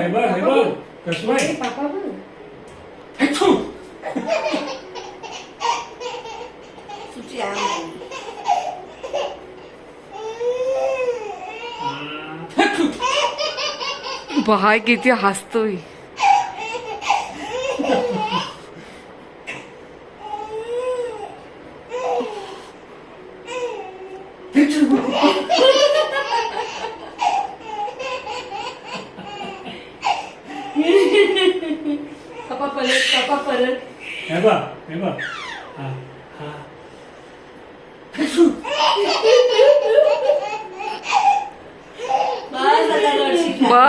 हे बघ कसं आहे पापा बघ. हॅचू. सुची आहे. हॅचू. भाई किती हसतोय. पापा परत हे बघ हा हा हॅचू. बस आता रडशील. बस.